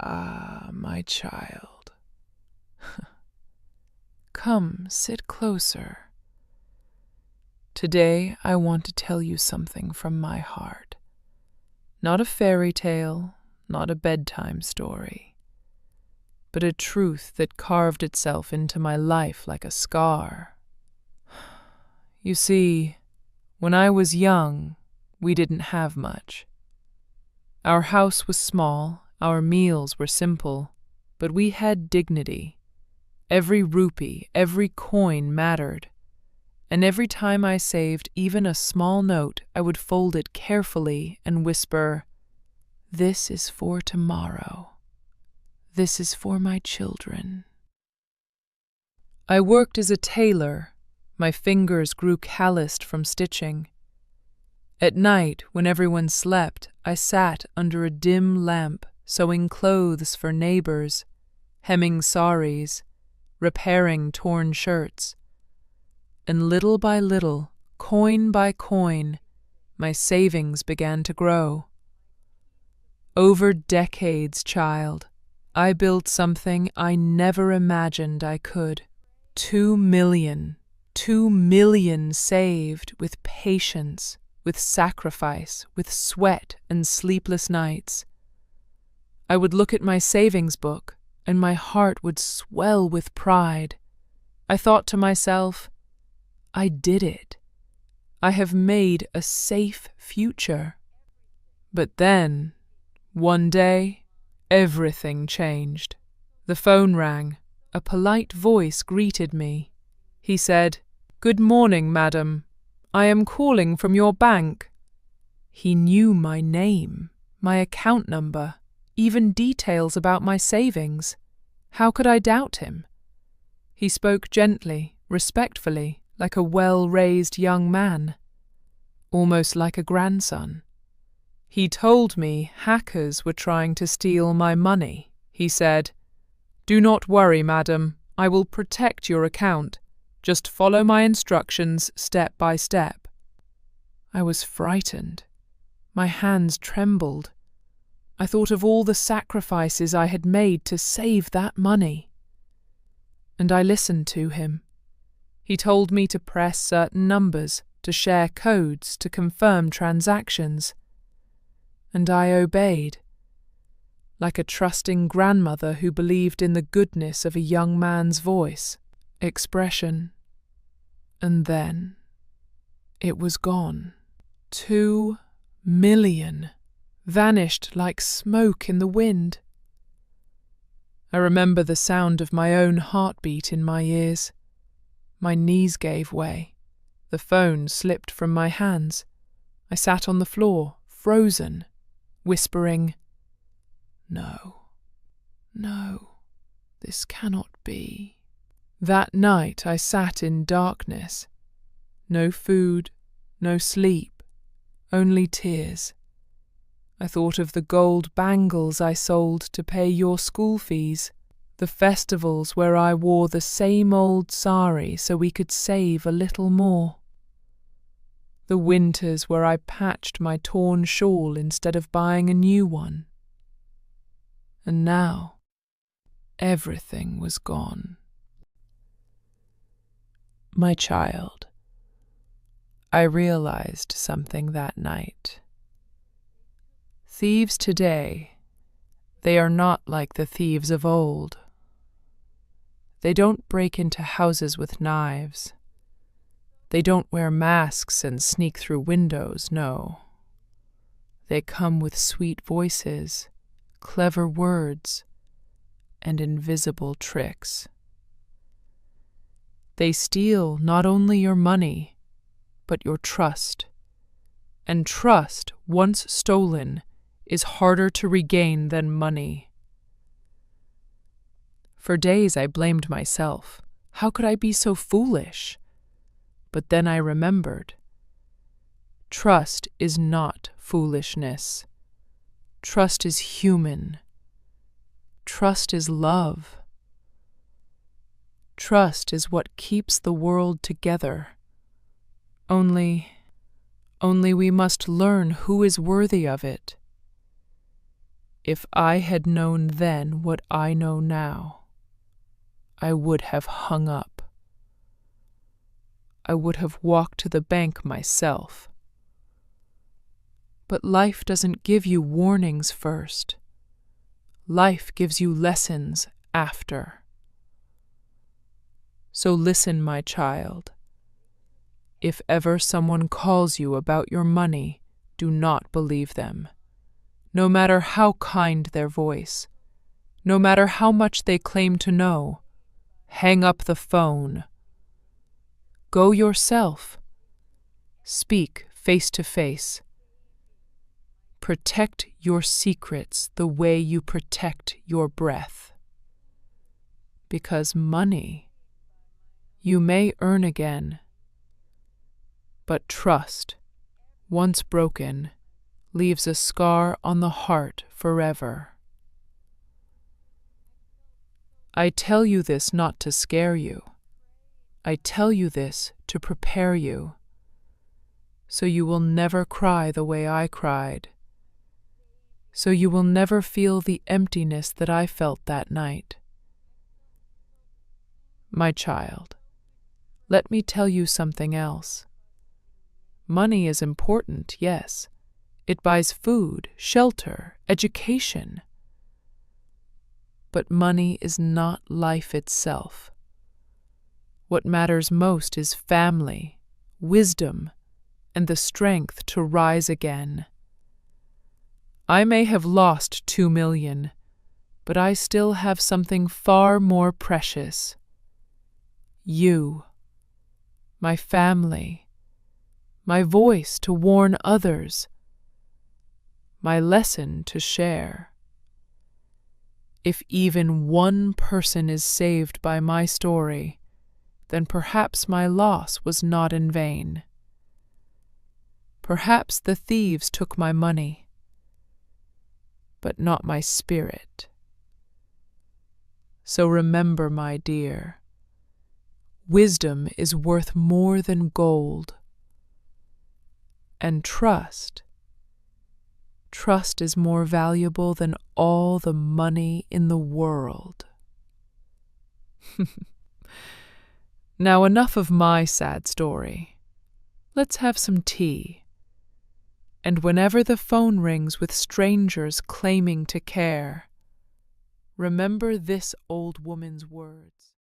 Ah, my child. Come, sit closer. Today I want to tell you something from my heart. Not a fairy tale, not a bedtime story, but a truth that carved itself into my life like a scar. You see, when I was young, we didn't have much. Our house was small, our meals were simple, but we had dignity. Every rupee, every coin mattered. And every time I saved even a small note, I would fold it carefully and whisper, "This is for tomorrow. This is for my children." I worked as a tailor. My fingers grew calloused from stitching. At night, when everyone slept, I sat under a dim lamp, sewing clothes for neighbors, hemming saris, repairing torn shirts. And little by little, coin by coin, my savings began to grow. Over decades, child, I built something I never imagined I could. 2 million saved with patience, with sacrifice, with sweat and sleepless nights. I would look at my savings book, and my heart would swell with pride. I thought to myself, I did it. I have made a safe future. But then, one day, everything changed. The phone rang. A polite voice greeted me. He said, "Good morning, madam. I am calling from your bank." He knew my name, my account number, even details about my savings. How could I doubt him? He spoke gently, respectfully, like a well-raised young man, almost like a grandson. He told me hackers were trying to steal my money. He said, "Do not worry, madam. I will protect your account. Just follow my instructions step by step." I was frightened. My hands trembled. I thought of all the sacrifices I had made to save that money. And I listened to him. He told me to press certain numbers, to share codes, to confirm transactions. And I obeyed, like a trusting grandmother who believed in the goodness of a young man's voice, expression. And then it was gone. 2 million, vanished like smoke in the wind. I remember the sound of my own heartbeat in my ears. My knees gave way. The phone slipped from my hands. I sat on the floor, frozen, whispering, "No, no, this cannot be." That night I sat in darkness. No food, no sleep, only tears. I thought of the gold bangles I sold to pay your school fees, the festivals where I wore the same old sari so we could save a little more, the winters where I patched my torn shawl instead of buying a new one. And now, everything was gone. My child, I realized something that night. Thieves today, they are not like the thieves of old. They don't break into houses with knives. They don't wear masks and sneak through windows, no. They come with sweet voices, clever words, and invisible tricks. They steal not only your money, but your trust. And trust, once stolen, is harder to regain than money. For days I blamed myself. How could I be so foolish? But then I remembered. Trust is not foolishness. Trust is human. Trust is love. Trust is what keeps the world together. Only we must learn who is worthy of it. If I had known then what I know now, I would have hung up. I would have walked to the bank myself. But life doesn't give you warnings first. Life gives you lessons after. So listen, my child. If ever someone calls you about your money, do not believe them. No matter how kind their voice, no matter how much they claim to know, hang up the phone. Go yourself. Speak face to face. Protect your secrets the way you protect your breath. Because money you may earn again, but trust, once broken, leaves a scar on the heart forever. I tell you this not to scare you. I tell you this to prepare you, so you will never cry the way I cried, so you will never feel the emptiness that I felt that night. My child, let me tell you something else. Money is important, yes. It buys food, shelter, education. But money is not life itself. What matters most is family, wisdom, and the strength to rise again. I may have lost 2 million, but I still have something far more precious. You, my family, my voice to warn others, my lesson to share. If even one person is saved by my story, then perhaps my loss was not in vain. Perhaps the thieves took my money, but not my spirit. So remember, my dear, wisdom is worth more than gold. And trust is more valuable than all the money in the world. Now enough of my sad story. Let's have some tea. And whenever the phone rings with strangers claiming to care, remember this old woman's words.